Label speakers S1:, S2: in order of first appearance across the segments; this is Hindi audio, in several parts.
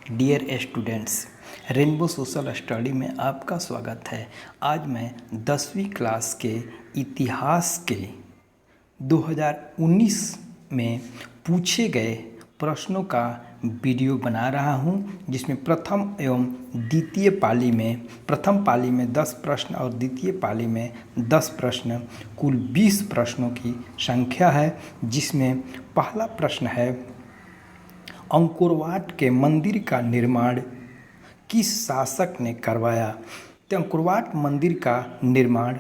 S1: Dear students, rainbow social study में आपका स्वागत है। आज मैं 10वीं क्लास के इतिहास के 2019 में पूछे गए प्रश्नों का वीडियो बना रहा हूं, जिसमें प्रथम एवं द्वितीय पाली में प्रथम पाली में 10 प्रश्न और द्वितीय पाली में 10 प्रश्न, कुल 20 प्रश्नों की संख्या है। जिसमें पहला प्रश्न है, अंकोरवाट के मंदिर का निर्माण किस शासक ने करवाया? तो अंकोरवाट मंदिर का निर्माण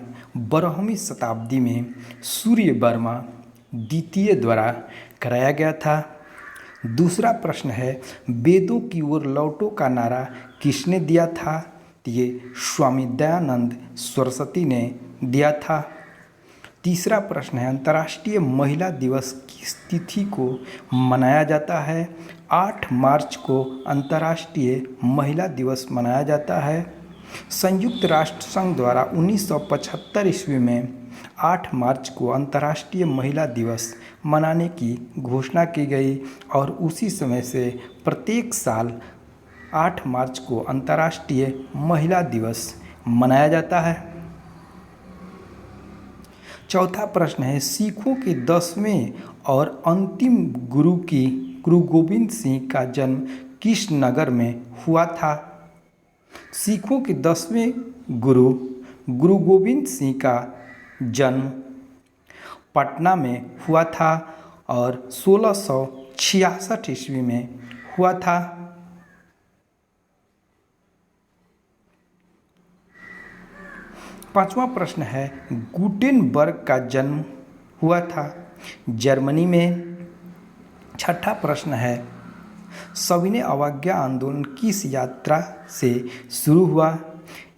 S1: 12वीं शताब्दी में सूर्यवर्मा द्वितीय द्वारा कराया गया था। दूसरा प्रश्न है, वेदों की ओर लौटो का नारा किसने दिया था? तो ये स्वामी दयानंद सरस्वती ने दिया था। तीसरा प्रश्न है, अंतर्राष्ट्रीय महिला दिवस किस तिथि को मनाया जाता है? 8 मार्च को अंतर्राष्ट्रीय महिला दिवस मनाया जाता है। संयुक्त राष्ट्र संघ द्वारा 1975 ईस्वी में 8 मार्च को अंतर्राष्ट्रीय महिला दिवस मनाने की घोषणा की गई और उसी समय से प्रत्येक साल 8 मार्च को अंतर्राष्ट्रीय महिला दिवस मनाया जाता है। चौथा प्रश्न है, सिखों के 10वें और अंतिम गुरु गोविंद सिंह का जन्म किस नगर में हुआ था? सिखों के 10वें गुरु गोविंद सिंह का जन्म पटना में हुआ था और 1666 ईस्वी में हुआ था। पांचवा प्रश्न है, गुटेनबर्ग का जन्म हुआ था जर्मनी में। छठा प्रश्न है, सविनय अवज्ञा आंदोलन किस यात्रा से शुरू हुआ?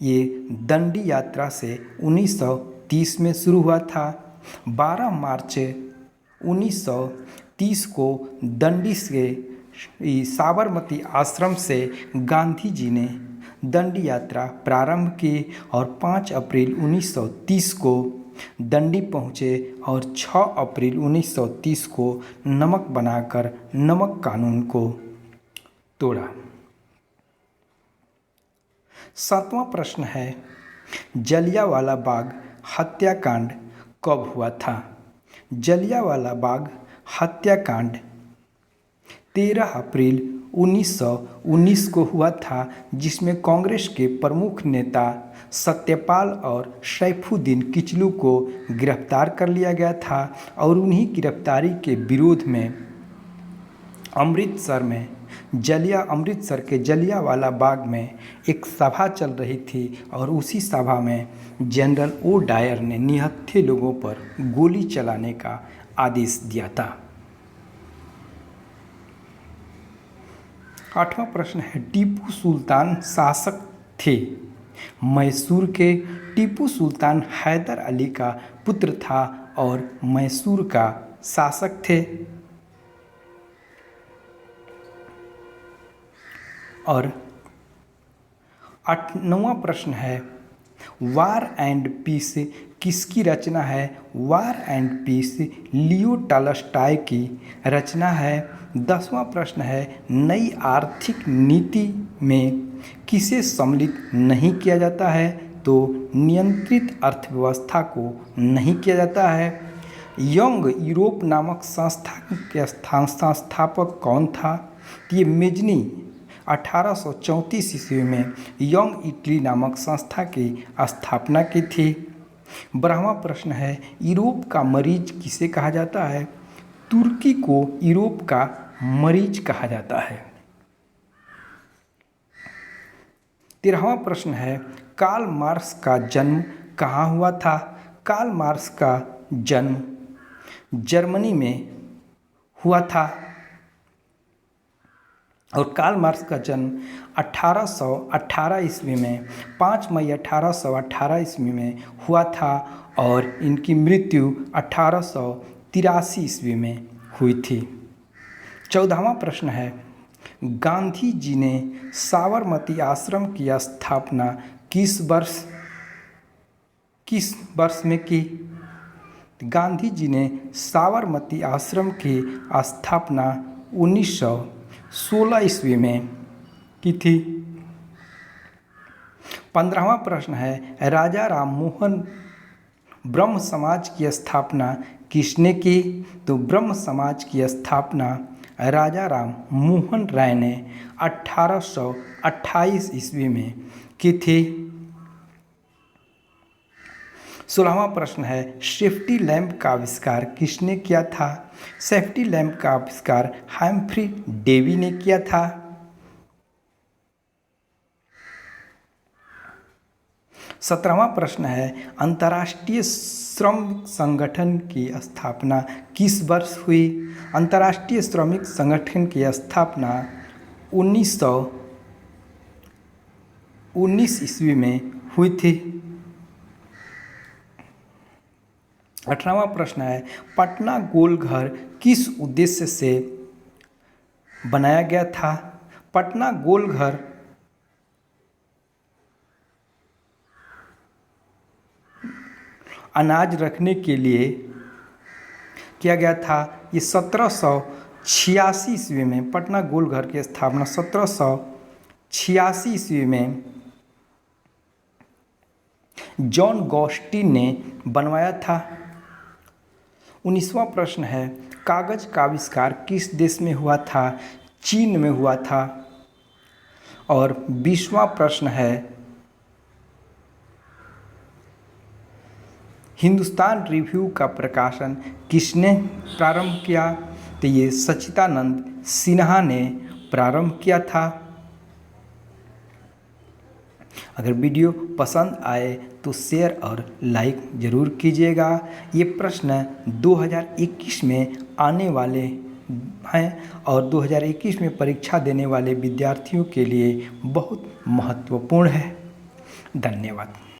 S1: ये दंडी यात्रा से 1930 में शुरू हुआ था। 12 मार्च 1930 को दंडी से साबरमती आश्रम से गांधी जी ने दंडी यात्रा प्रारंभ की और 5 अप्रैल 1930 को दंडी पहुँचे और 6 अप्रैल 1930 को नमक बनाकर नमक कानून को तोड़ा। 7वां प्रश्न है, जलियांवाला बाग हत्याकांड कब हुआ था? जलियांवाला बाग हत्याकांड 13 अप्रैल 1919 को हुआ था, जिसमें कांग्रेस के प्रमुख नेता सत्यपाल और सैफुद्दीन किचलू को गिरफ्तार कर लिया गया था और उन्हीं गिरफ्तारी के विरोध में अमृतसर के जलियांवाला बाग में एक सभा चल रही थी और उसी सभा में जनरल ओ डायर ने निहत्थे लोगों पर गोली चलाने का आदेश दिया था। 8वां प्रश्न है, टीपू सुल्तान शासक थे मैसूर के? टीपू सुल्तान हैदर अली का पुत्र था और मैसूर का शासक थे। और 9वां प्रश्न है, वार एंड पीस किसकी रचना है? War and piece Leo Tolstoy की रचना है। 10वां प्रश्न है, नई आर्थिक नीति में किसे सम्मिलित नहीं किया जाता है? तो नियंत्रित अर्थव्यवस्था को नहीं किया जाता है। यंग यूरोप नामक संस्था के संस्थापक कौन था? ये मेजनी 1834 ईस्वी में यंग इटली नामक संस्था की स्थापना की थी। 12वां प्रश्न है, यूरोप का मरीज किसे कहा जाता है? तुर्की को यूरोप का मरीज कहा जाता है। 13वां प्रश्न है, कार्ल मार्क्स का जन्म कहाँ हुआ था? कार्ल मार्क्स का जन्म जर्मनी में हुआ था और कार्ल मार्क्स का जन्म 1818 ईस्वी में 5 मई 1818 ईस्वी में हुआ था और इनकी मृत्यु 1883 ईस्वी में हुई थी। 14वां प्रश्न है, गांधी जी ने साबरमती आश्रम की स्थापना किस वर्ष में की? गांधी जी ने साबरमती आश्रम की स्थापना 1916 ईस्वी में की थी। 15वां प्रश्न है राजा राम मोहन ब्रह्म समाज की स्थापना किसने की? तो ब्रह्म समाज की स्थापना राजा राम मोहन राय ने 1828 ईस्वी में की थी। 16वां प्रश्न है सेफ्टी लैंप का आविष्कार किसने किया था? सेफ्टी लैंप का आविष्कार हम्फ्री डेवी ने किया था। 17वां प्रश्न है अंतर्राष्ट्रीय श्रम संगठन की स्थापना किस वर्ष हुई? अंतर्राष्ट्रीय श्रमिक संगठन की स्थापना 1919 ईस्वी में हुई थी। 18वां प्रश्न है पटना गोलघर किस उद्देश्य से बनाया गया था? पटना गोलघर अनाज रखने के लिए किया गया था। ये 1786 ईस्वी में पटना गोलघर की स्थापना 1786 ईस्वी में जॉन गॉस्टिन ने बनवाया था। 19वां प्रश्न है कागज का आविष्कार किस देश में हुआ था? चीन में हुआ था। और 20वां प्रश्न है हिंदुस्तान रिव्यू का प्रकाशन किसने प्रारंभ किया? तो ये सच्चिदानंद सिन्हा ने प्रारंभ किया था। अगर वीडियो पसंद आए तो शेयर और लाइक ज़रूर कीजिएगा। ये प्रश्न 2021 में आने वाले हैं और 2021 में परीक्षा देने वाले विद्यार्थियों के लिए बहुत महत्वपूर्ण है। धन्यवाद।